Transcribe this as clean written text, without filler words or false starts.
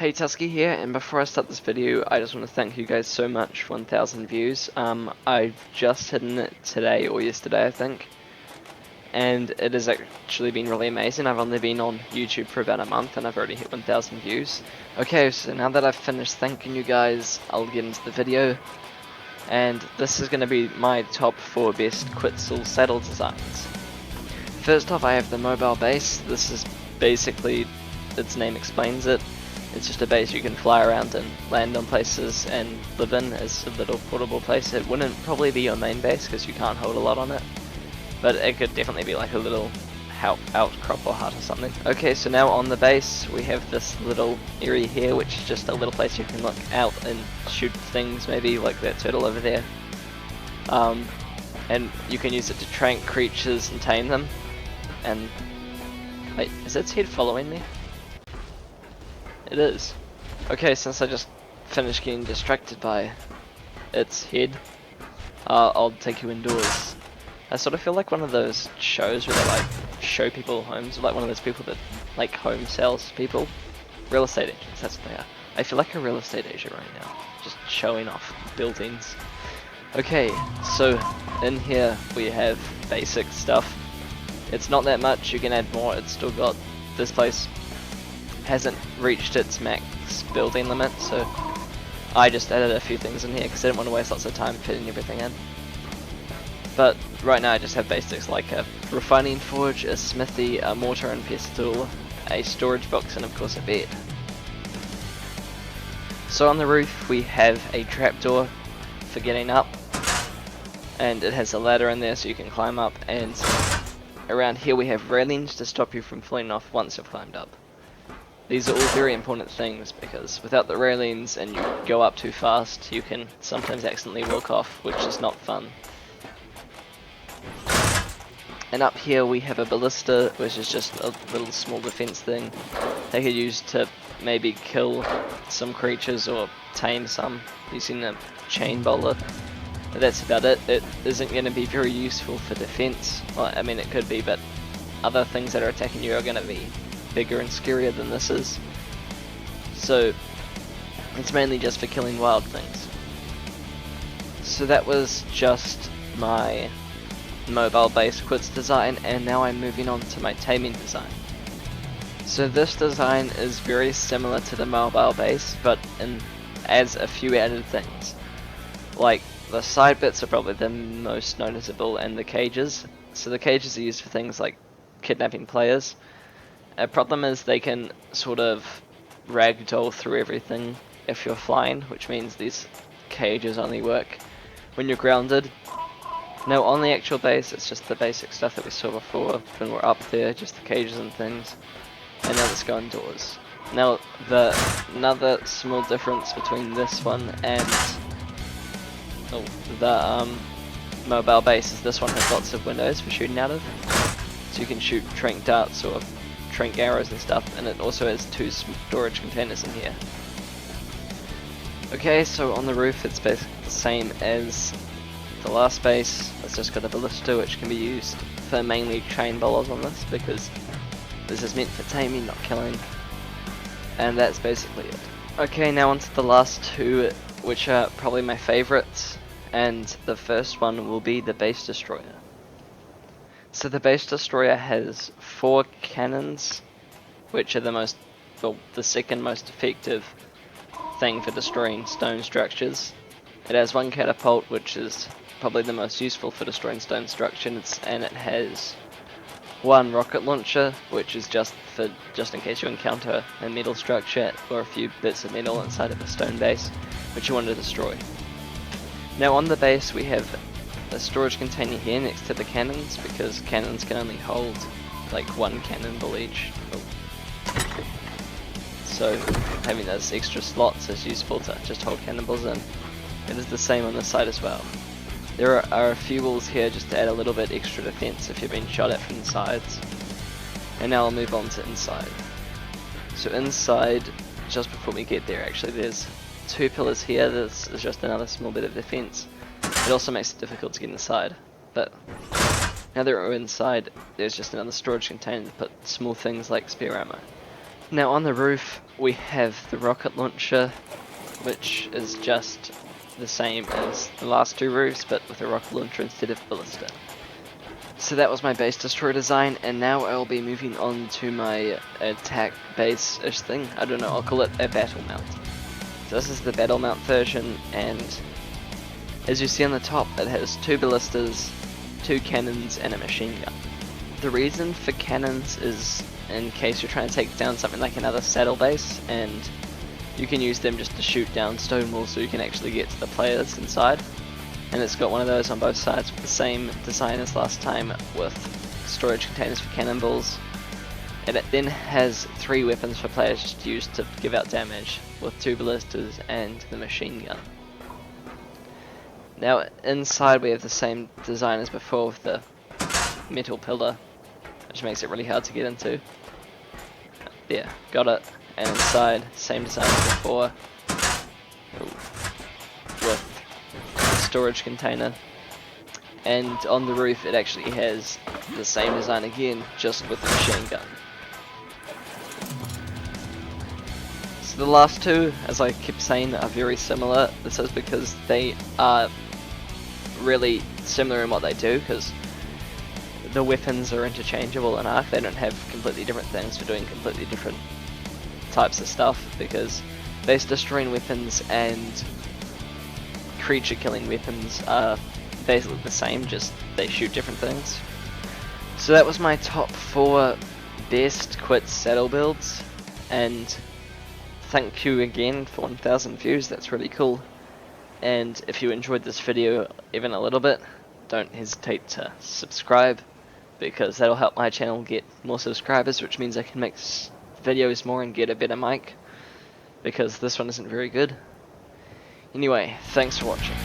Hey Tusky here, and before I start this video, I just want to thank you guys so much for 1,000 views. I've just hit it today or yesterday, I think, and it has actually been really amazing. I've only been on YouTube for about a month, and I've already hit 1,000 views. Okay, so now that I've finished thanking you guys, I'll get into the video, and this is going to be my top 4 best QUETZ saddle designs. First off, I have the mobile base. This is basically, its name explains it. It's just a base you can fly around and land on places and live in as a little portable place. It wouldn't probably be your main base because you can't hold a lot on it, but it could definitely be like a little outcrop or hut or something. Okay, so now on the base we have this little area here, which is just a little place you can look out and shoot things, maybe like that turtle over there. And you can use it to track creatures and tame them. And wait, is its head following me? It is. Okay, since I just finished getting distracted by its head, I'll take you indoors. I sort of feel like one of those shows where they like show people homes, like one of those people that like home sales people. Real estate agents, that's what they are. I feel like a real estate agent right now, just showing off buildings. Okay, so in here we have basic stuff. It's not that much, you can add more. It's still got, this place hasn't reached its max building limit, so I just added a few things in here because I didn't want to waste lots of time fitting everything in. But right now I just have basics like a refining forge, a smithy, a mortar and pestle, a storage box, and of course a bed. So on the roof we have a trapdoor for getting up, and it has a ladder in there so you can climb up, and around here we have railings to stop you from falling off once you've climbed up. These are all very important things because without the railings and you go up too fast, you can sometimes accidentally walk off, which is not fun. And up here we have a ballista, which is just a little small defense thing they could use to maybe kill some creatures or tame some using a chain bowler. But that's about it. It isn't going to be very useful for defense. Well, I mean it could be, but other things that are attacking you are going to be bigger and scarier than this is. So it's mainly just for killing wild things. So that was just my mobile based QUETZ design, and now I'm moving on to my taming design. So this design is very similar to the mobile base, but adds a few added things. Like the side bits are probably the most noticeable, and the cages. So the cages are used for things like kidnapping players. A problem is they can sort of ragdoll through everything if you're flying, which means these cages only work when you're grounded. Now on the actual base, it's just the basic stuff that we saw before when we're up there, just the cages and things. And now let's go indoors. Now another small difference between this one and the mobile base is this one has lots of windows for shooting out of. So you can shoot trank darts or trank arrows and stuff, and it also has 2 storage containers in here. Okay, so on the roof it's basically the same as the last base. It's just got a ballista which can be used for mainly chain bowlers on this because this is meant for taming, not killing. And that's basically it. Okay, now onto the last 2, which are probably my favorites, and the first one will be the base destroyer. So the base destroyer has 4 cannons, which are the second most effective thing for destroying stone structures. It has 1 catapult, which is probably the most useful for destroying stone structures, and it has 1 rocket launcher, which is just in case you encounter a metal structure or a few bits of metal inside of a stone base, which you want to destroy. Now on the base we have a storage container here next to the cannons, because cannons can only hold like 1 cannonball each. So having those extra slots is useful to just hold cannonballs in. It is the same on this side as well. There are a few walls here just to add a little bit extra defense if you're being shot at from the sides. And now I'll move on to inside. So inside, just before we get there actually, there's 2 pillars here. This is just another small bit of defense. It also makes it difficult to get inside, but now that we're inside, there's just another storage container to put small things like spare ammo. Now on the roof we have the rocket launcher, which is just the same as the last two roofs, but with a rocket launcher instead of ballista. So that was my base destroyer design, and now I'll be moving on to my attack base-ish thing. I don't know, I'll call it a battle mount. So this is the battle mount version, and as you see on the top, it has 2 ballistas, 2 cannons, and a machine gun. The reason for cannons is in case you're trying to take down something like another saddle base, and you can use them just to shoot down stone walls so you can actually get to the players inside. And it's got one of those on both sides with the same design as last time, with storage containers for cannonballs. And it then has 3 weapons for players to use to give out damage, with 2 ballistas and the machine gun. Now inside we have the same design as before with the metal pillar, which makes it really hard to get into. Yeah, got it. And inside, same design as before, with storage container. And on the roof it actually has the same design again, just with the machine gun. So the last two, as I keep saying, are very similar. This is because they are really similar in what they do, because the weapons are interchangeable in Ark. They don't have completely different things for doing completely different types of stuff, because base destroying weapons and creature killing weapons are basically the same, just they shoot different things. So that was my top 4 best QUETZ saddle builds, and thank you again for 1000 views, that's really cool. And if you enjoyed this video even a little bit, don't hesitate to subscribe, because that'll help my channel get more subscribers, which means I can make videos more and get a better mic, because this one isn't very good. Anyway, thanks for watching.